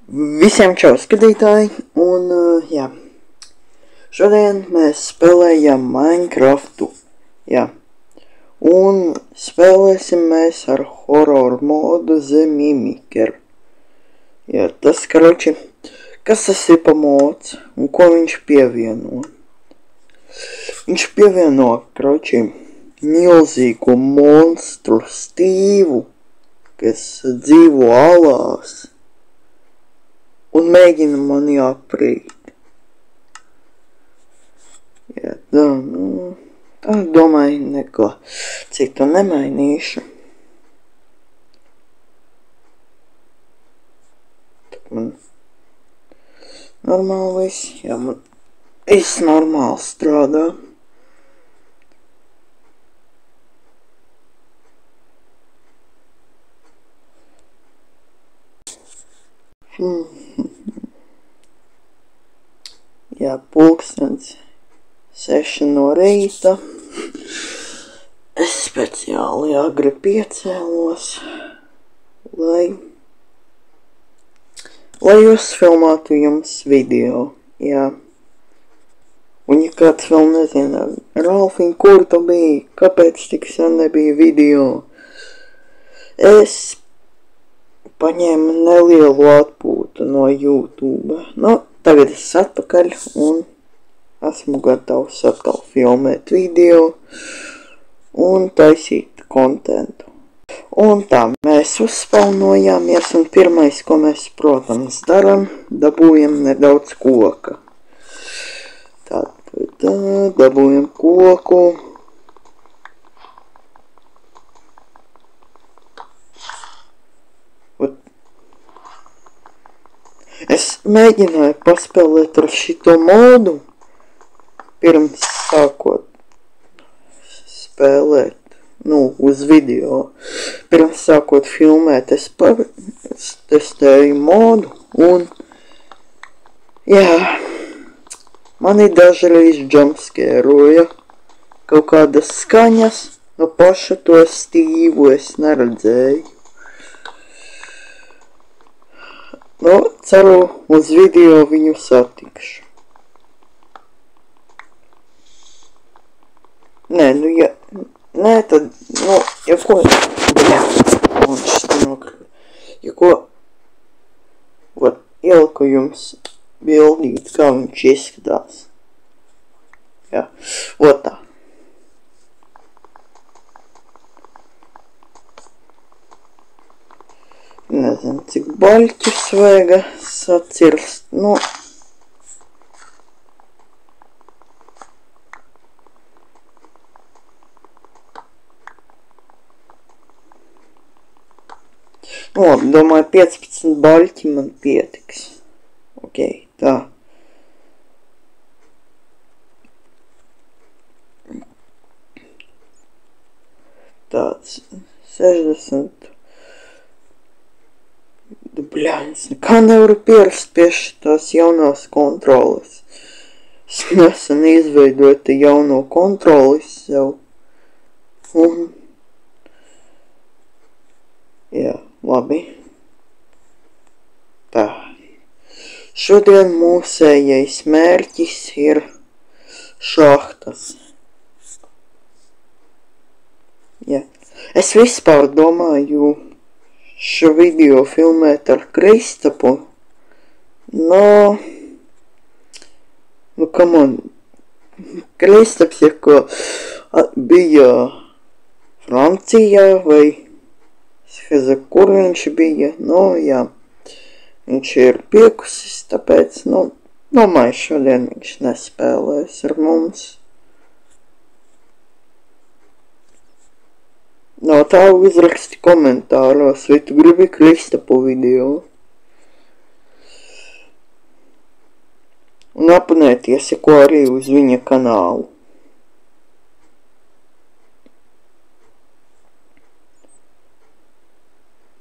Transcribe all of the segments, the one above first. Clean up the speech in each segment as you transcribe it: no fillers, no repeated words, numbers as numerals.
Visiem čau skatītāji, un jā, šodien mēs spēlējam Minecraftu, jā, un spēlēsim mēs ar horror modu The Mimiker. Jā, tas, karoči, kas tas ir pa mods, un ko viņš pievieno? Viņš pievieno, karoči, milzīgu monstru Stīvu, kas dzīvo alās. Un mēģina mani aprīt. Jā, tā domāju neko citu nemainīšu. Tā man normāli viss, jā, man viss normāli strādā. Jā, pulkstens 6 no rīta. Es speciāli agri piecēlos, lai uzfilmētu jums video, jā. Un ja kāds vēl nezina, Ralfiņ, kur tu biji, kāpēc tik sen nebija video? Es paņēmu nelielu atpūtu no YouTube. Nu, tagad es atpakaļ un esmu gatavs atkal filmēt video un taisīt kontentu. Un tā, mēs uzspaunojāmies un pirmais, ko mēs, protams, daram, dabūjam nedaudz koka. Tātad, dabūjam koku. Es mēģināju paspēlēt ar šito modu, pirms sākot spēlēt, uz video. Pirms sākot filmēt, es testēju modu, un, jā, mani dažreiz jumpscēroja kaut kādas skaņas, no paša to Stīvu es neredzēju. Nu, ceru, uz video viņu satikšu. Nē, tad, ja ko, un šitā nokrīt, ja ko, ieliku jums bildīt, kā viņš izskatās. Jā, tā. Nezinu, cik baļķus vajag sacirst, labi, domāju, 15 baļķi man pietiks. Ok, tā. Tāds 60. Bļaņas, nekā nevaru pierast pie šitās jaunās kontroles. Es nesen izveidoju te jauno kontroli sev. Un, jā, labi. Tā. Šodien mūsējais mērķis ir šahtas. Jā. Es vispār domāju šo video filmēt ar Kristapu. Come on. Kristaps, ja ko bija Francijā vai kur viņš bija, jā. Viņš ir piekusis, tāpēc, domāju, šodien viņš nespēlēs ar mums. No tā uzraksti komentāros, vai tu gribi Kristapu video. Un abonēties, ja ko arī uz viņa kanālu.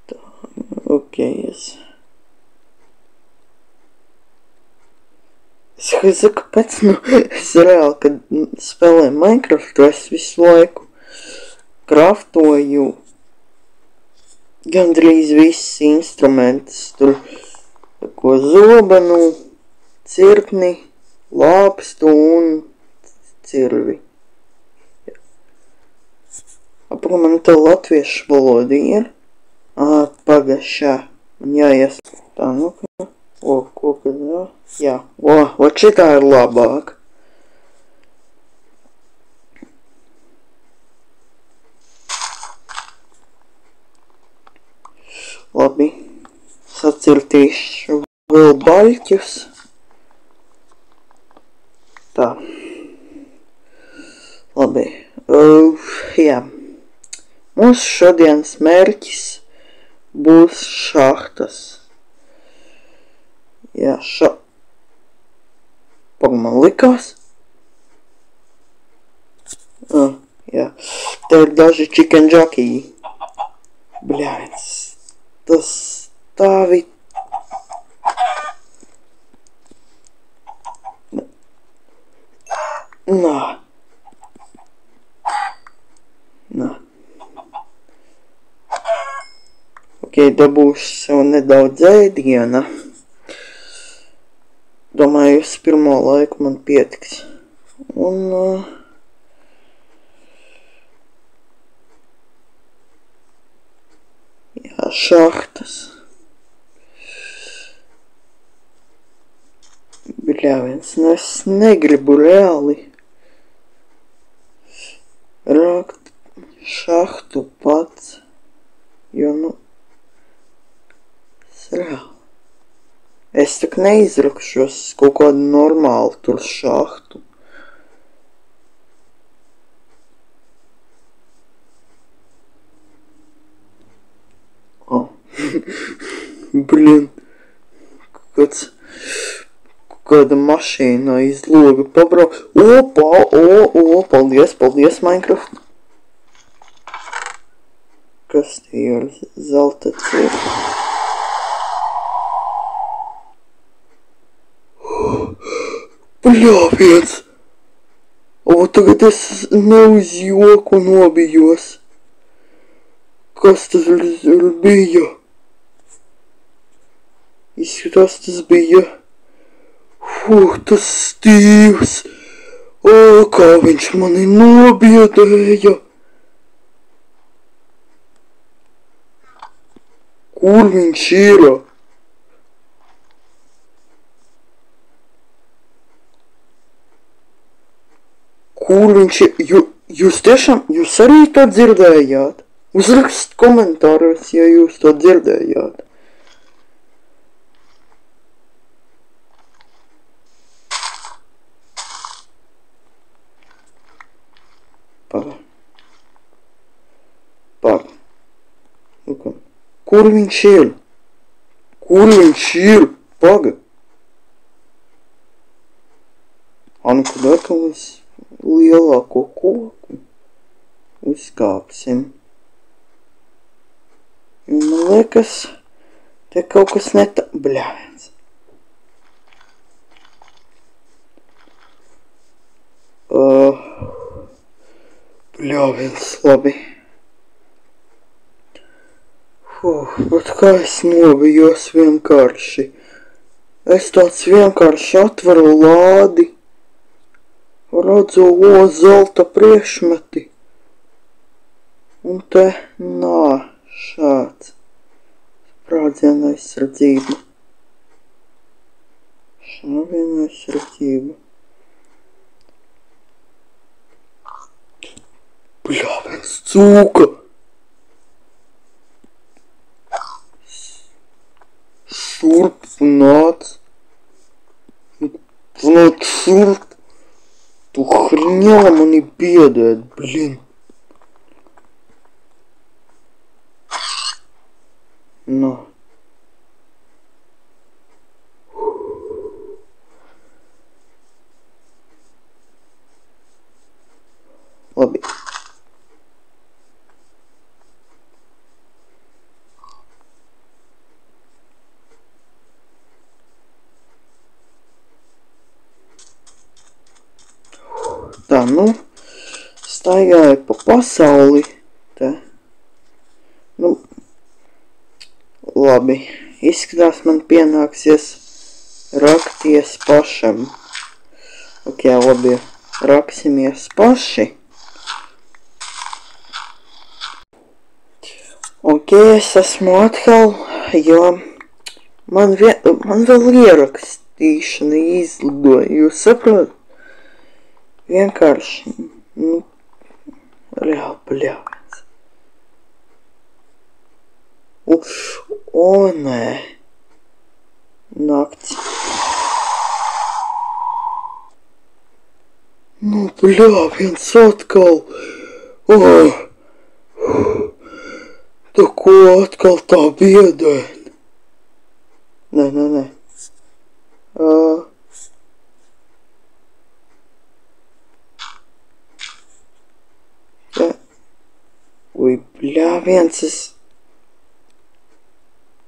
Tā, ok, es saku, kāpēc, es reāli, kad spēlēju Minecraftu, es visu laiku kraftoju gandrīz visus instrumentus, tur ko zobenu, cirkni, lāpstu un cirvi. Apakā man tā latviešu valoda ir. Pagašā. Man jāies. Tā, nu kā. Ko kad jā? Jā. Ot šitā ir labāk. Labi. Sacirtīšu vēl baļķus. Tā. Labi. Jā. Mūsu šodienas mērķis būs šahtas. Jā, man likās. Jā. Te ir daži chicken jockey. Bļāc. Tas stāvi. Nā. Dabūšu sev nedaudz ēdiena. Domāju, uz pirmo laiku man pietiks. Un jā, šahtas. Bļāviens, es negribu reāli rākt šahtu pats, jo, reāli. Es tak neizrakšos kaut kādu normālu tur šahtu. Blin. Kāda mašīna iz loga pabrauc. Paldies, Minecraft. Kas tie ir? Zelta cirka. Bļāviens! Tagad es ne uz joku nobijos. Kas tas bija? Izskatās, tas bija. Tas Stīvs. Kā viņš mani nobiedēja. Kur viņš ir? Kur viņš ir? Jūs tiešām, jūs arī to dzirdējāt? Uzrakst komentāros, ja jūs to dzirdējāt. Paga. Kur viņš ir? Paga. Kad atkal es lielāko koku uzkāpsim. Man liekas, te kaut kas Bļāviens. Bļāviens, labi. Bet kā es nobijos vienkārši. Es tāds vienkārši atveru lādi. Redzu, zelta priekšmeti. Un te šāds. Sprādziena aizsardzība. Šāviena aizsardzība. Bļāviens, cūka! Šurp nāc. Nāc šurp. Tu хренела mani biedēt, blin. Labi. Tā, staigāju pa pasauli, te, labi. izskatās man pienāksies rakties pašam. Ok, labi, raksimies paši. Ok, es esmu atkal, jo man vēl ierakstīšana izlidoja, jūs saprotat? Vienkārši, reāli bļāvens. O, nē. Nakts. Bļāviens atkal. Tā ko atkal tā biedēn? Nē. Ui, bļāviens,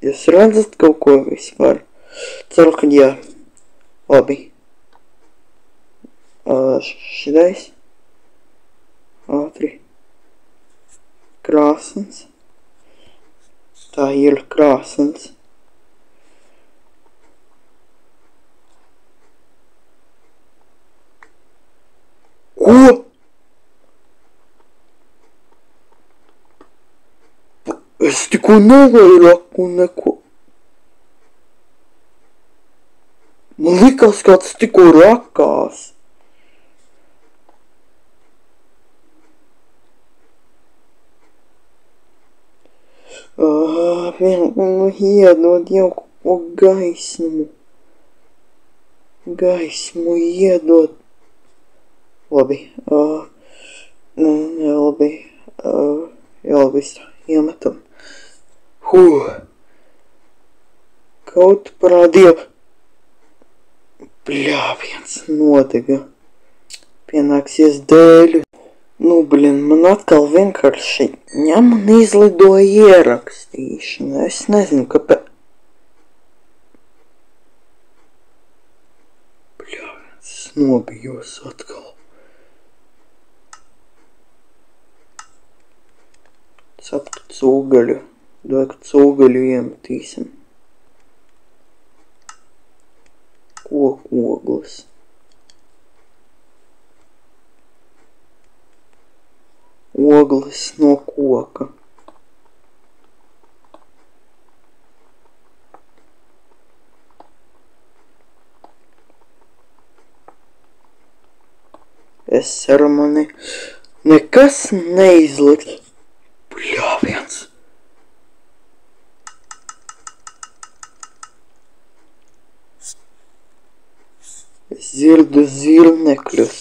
jūs redzat kaut ko vispār? Ceru, ka jā. Labi. Šitais. Ātri. Krāsns. Tā ir krāsns. Ko? Es tikko nevairaku neko. Man likās, kāds tikko rakās. Iedod jau ko gaismu. Gaismu iedod. Labi. Labi. Labi, iemetam. Kaut parādīja. Bļāviens nodega. Pienāksies dēļu. Man atkal vienkārši ņem un izlidoja ierakstīšana. Es nezinu, kāpēc. Bļāviens, es nobijos atkal. Saptu cūgaļu. Dod, ka cūgaļu iemetīsim. Kokoglis. Oglis no koka. Es ceru, mani nekas neizliks. Bļāviens. Es dzirdu zirnekļus.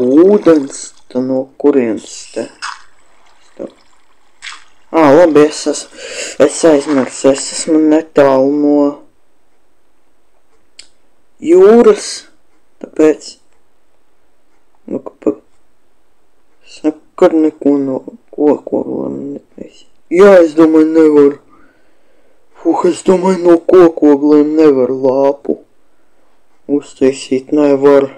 Ūdens, tā no kurienes te? Labi, es aizmirsu, es esmu netālu no jūras, tāpēc, es nekad neko no kokogliem netaisu. Jā, es domāju, nevaru. Es domāju, no kokogliem nevaru lāpu uztaisīt, nevaru.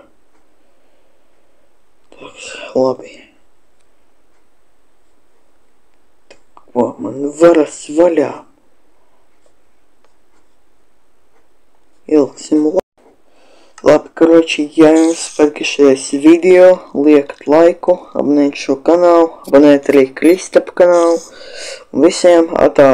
Labi. Ko man varas vaļā? Ilgsim labi, karoči, ja jums patīkšies video, liekat laiku, abonēt šo kanālu, abonēt arī Kristapa kanālu. Visiem atā!